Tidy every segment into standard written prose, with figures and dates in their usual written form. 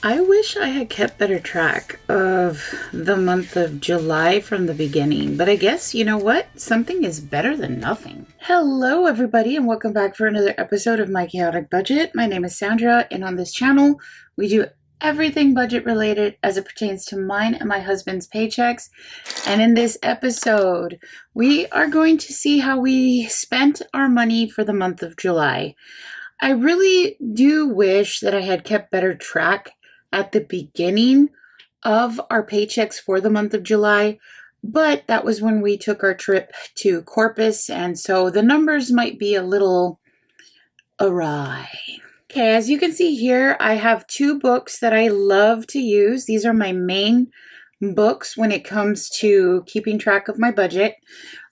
I wish I had kept better track of the month of July from the beginning, but I guess, you know what? Something is better than nothing. Hello, everybody, and welcome back for another episode of My Chaotic Budget. My name is Sandra, and on this channel, we do everything budget related as it pertains to mine and my husband's paychecks. And in this episode, we are going to see how we spent our money for the month of July. I really do wish that I had kept better track at the beginning of our paychecks for the month of July, but that was when we took our trip to Corpus, and so the numbers might be a little awry. Okay, as you can see here, I have two books that I love to use. These are my main books when it comes to keeping track of my budget.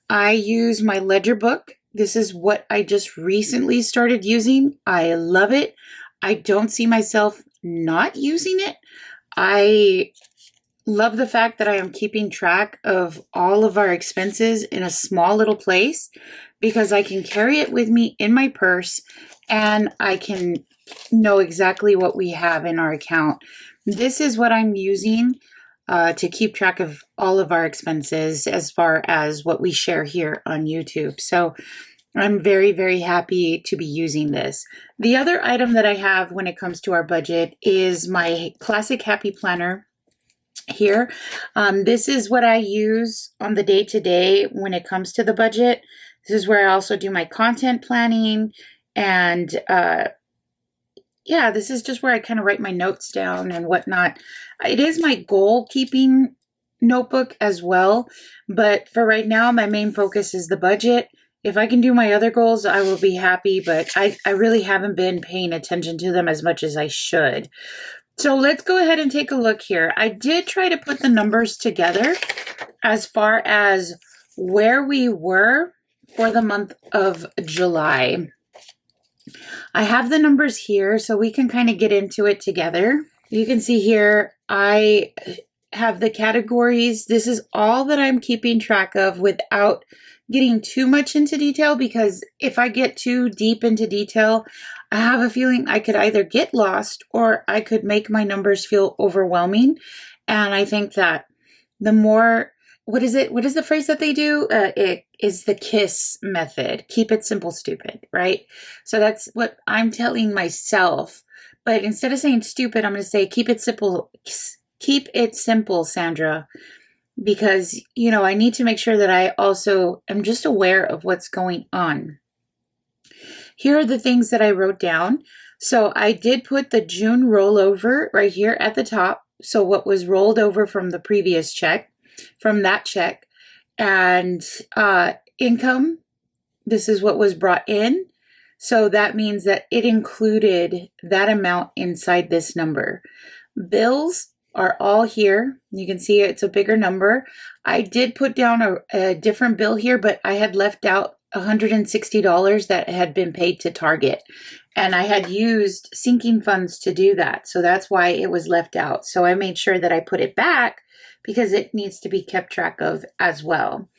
I use my ledger book. This is what I just recently started using. I love it. I don't see myself not using it. I love the fact that I am keeping track of all of our expenses in a small little place because I can carry it with me in my purse and I can know exactly what we have in our account. This is what I'm using to keep track of all of our expenses as far as what we share here on YouTube. So I'm very, very happy to be using this. The other item that I have when it comes to our budget is my classic happy planner here. This is what I use on the day-to-day when it comes to the budget. This is where I also do my content planning, and this is just where I kind of write my notes down and whatnot. It is my goal keeping notebook as well, but for right now, my main focus is the budget. If I can do my other goals, I will be happy, but I really haven't been paying attention to them as much as I should. So let's go ahead and take a look here. I did try to put the numbers together as far as where we were for the month of July. I have the numbers here so we can kind of get into it together. You can see here, I have the categories. This is all that I'm keeping track of without getting too much into detail, because if I get too deep into detail, I have a feeling I could either get lost or I could make my numbers feel overwhelming. And I think that the more, what is the phrase that they do? It is the KISS method. Keep it simple, stupid, right? So that's what I'm telling myself. But instead of saying stupid, I'm going to say keep it simple. Keep it simple, Sandra. Because, I need to make sure that I also am just aware of what's going on. Here are the things that I wrote down. So I did put the June rollover right here at the top. So what was rolled over from the previous check, from that check, and income. This is what was brought in. So that means that it included that amount inside this number. Bills are all here. You can see it's a bigger number. I did put down a different bill here, but I had left out $160 that had been paid to Target. And I had used sinking funds to do that. So that's why it was left out. So I made sure that I put it back because it needs to be kept track of as well.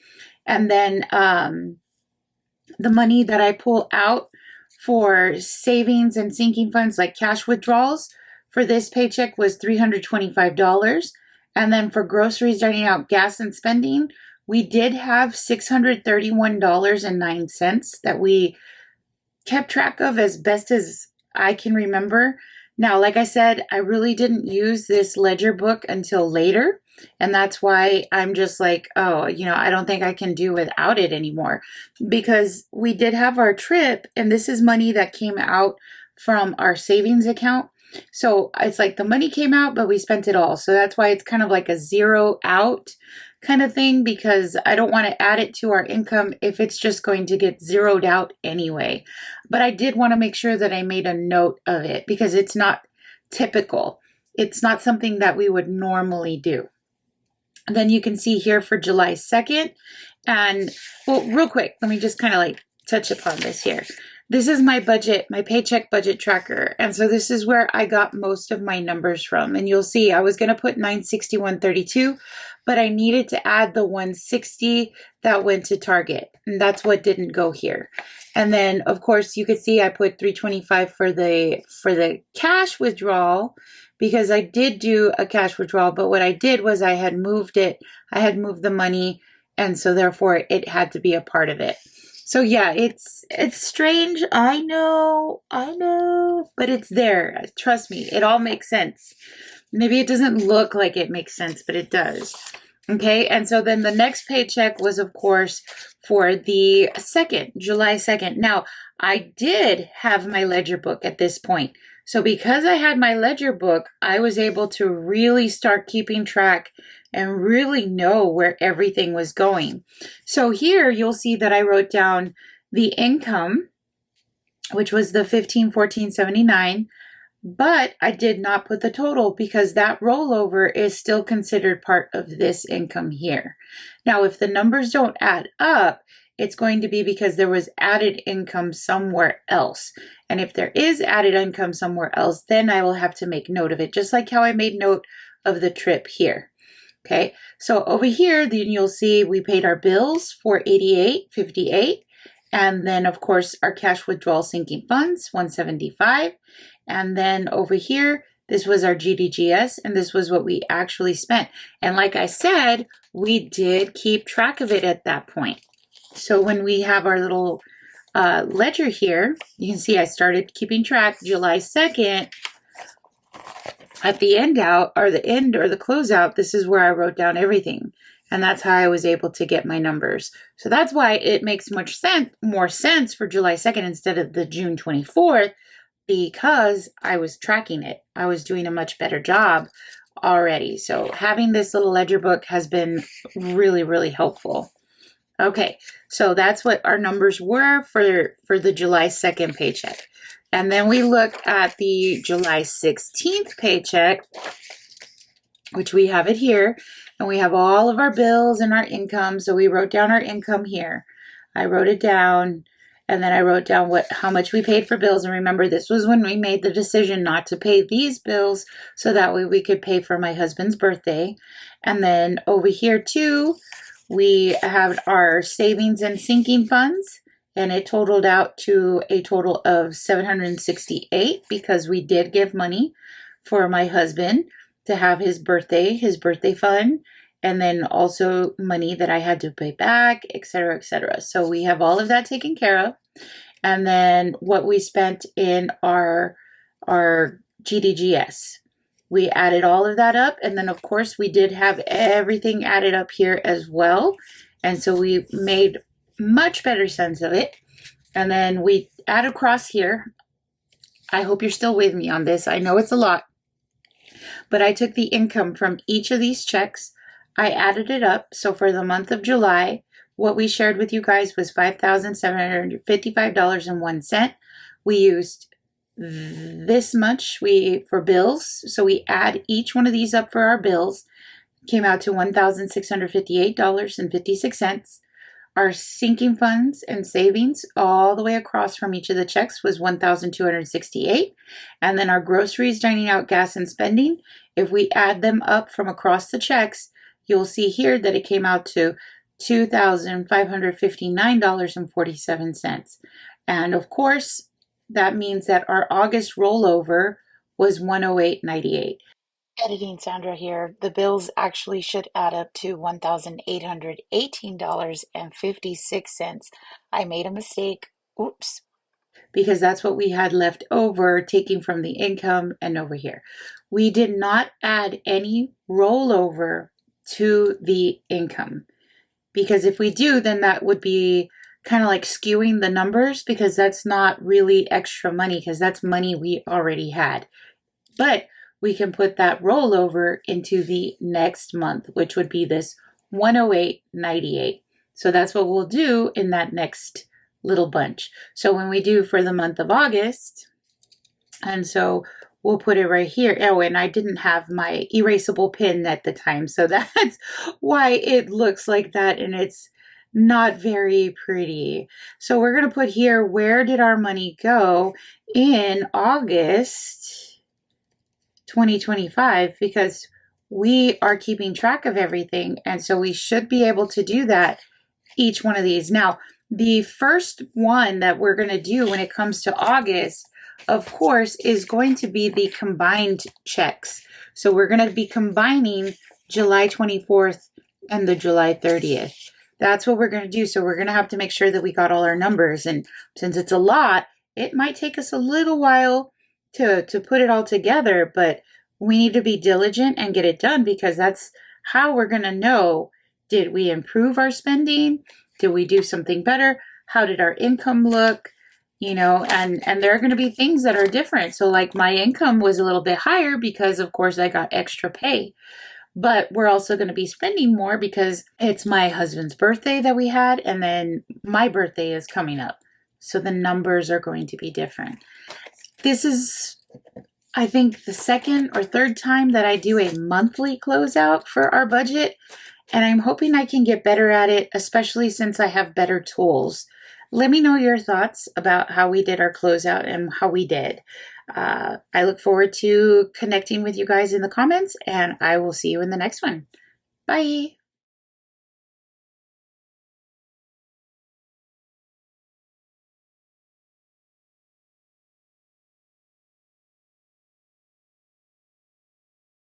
And then the money that I pull out for savings and sinking funds, like cash withdrawals, for this paycheck was $325. And then for groceries, dining out, gas, and spending, we did have $631.09 that we kept track of as best as I can remember. Now, like I said, I really didn't use this ledger book until later. And that's why I'm just like, I don't think I can do without it anymore. Because we did have our trip, and this is money that came out from our savings account. So it's like the money came out, but we spent it all. So that's why it's kind of like a zero out kind of thing, because I don't want to add it to our income if it's just going to get zeroed out anyway. But I did want to make sure that I made a note of it because it's not typical. It's not something that we would normally do. And then you can see here for July 2nd. And well, real quick, let me just kind of like touch upon this here. This is my budget, my paycheck budget tracker. And so this is where I got most of my numbers from. And you'll see I was going to put 961.32, but I needed to add the 160 that went to Target. And that's what didn't go here. And then of course you could see I put 325 for the cash withdrawal, because I did do a cash withdrawal, but what I did was I had moved the money, and so therefore it had to be a part of it. So yeah, it's strange. I know, but it's there. Trust me, it all makes sense. Maybe it doesn't look like it makes sense, but it does. Okay, and so then the next paycheck was, of course, for the July 2nd. Now, I did have my ledger book at this point. So because I had my ledger book, I was able to really start keeping track and really know where everything was going. So here you'll see that I wrote down the income, which was the $1514.79, but I did not put the total because that rollover is still considered part of this income here. Now, if the numbers don't add up, it's going to be because there was added income somewhere else. And if there is added income somewhere else, then I will have to make note of it, just like how I made note of the trip here. Okay, so over here, then you'll see we paid our bills for $88.58. And then, of course, our cash withdrawal sinking funds, $175. And then over here, this was our GDGS, and this was what we actually spent. And like I said, we did keep track of it at that point. So when we have our little ledger here, you can see I started keeping track July 2nd. At the end or the closeout, this is where I wrote down everything. And that's how I was able to get my numbers. So that's why it makes more sense for July 2nd instead of the June 24th, because I was tracking it. I was doing a much better job already. So having this little ledger book has been really, really helpful. Okay, so that's what our numbers were for the July 2nd paycheck. And then we look at the July 16th paycheck, which we have it here, and we have all of our bills and our income. So we wrote down our income here. I wrote it down, and then I wrote down how much we paid for bills. And remember, this was when we made the decision not to pay these bills, so that way we could pay for my husband's birthday. And then over here too, we have our savings and sinking funds. And it totaled out to a total of $768 because we did give money for my husband to have his birthday fund, and then also money that I had to pay back, etc., etc. So we have all of that taken care of. And then what we spent in our GDGS, we added all of that up. And then of course we did have everything added up here as well. And so we made much better sense of it. And then we add across here. I hope you're still with me on this. I know it's a lot, but I took the income from each of these checks. I added it up. So for the month of July, what we shared with you guys was $5,755.01. We used this much for bills. So we add each one of these up for our bills. Came out to $1,658.56. Our sinking funds and savings all the way across from each of the checks was $1,268. And then our groceries, dining out, gas, and spending, if we add them up from across the checks, you'll see here that it came out to $2,559.47. And of course, that means that our August rollover was $108.98. Editing Sandra here. The bills actually should add up to $1,818.56. I made a mistake. Oops. Because that's what we had left over, taking from the income and over here. We did not add any rollover to the income. Because if we do, then that would be kind of like skewing the numbers, because that's not really extra money, because that's money we already had. But we can put that rollover into the next month, which would be this $108.98. So that's what we'll do in that next little bunch. So when we do for the month of August, and so we'll put it right here. Oh, and I didn't have my erasable pen at the time, so that's why it looks like that, and it's not very pretty. So we're going to put here, where did our money go in August 2025? Because we are keeping track of everything. And so we should be able to do that, each one of these. Now, the first one that we're going to do when it comes to August, of course, is going to be the combined checks. So we're going to be combining July 24th and the July 30th. That's what we're going to do. So we're going to have to make sure that we got all our numbers. And since it's a lot, it might take us a little while to put it all together, but we need to be diligent and get it done, because that's how we're going to know, did we improve our spending? Did we do something better? How did our income look? And there are going to be things that are different. So like my income was a little bit higher because of course I got extra pay. But we're also going to be spending more because it's my husband's birthday that we had, and then my birthday is coming up. So the numbers are going to be different. This is, I think, the second or third time that I do a monthly closeout for our budget. And I'm hoping I can get better at it, especially since I have better tools. Let me know your thoughts about how we did our closeout and how we did. I look forward to connecting with you guys in the comments, and I will see you in the next one. Bye.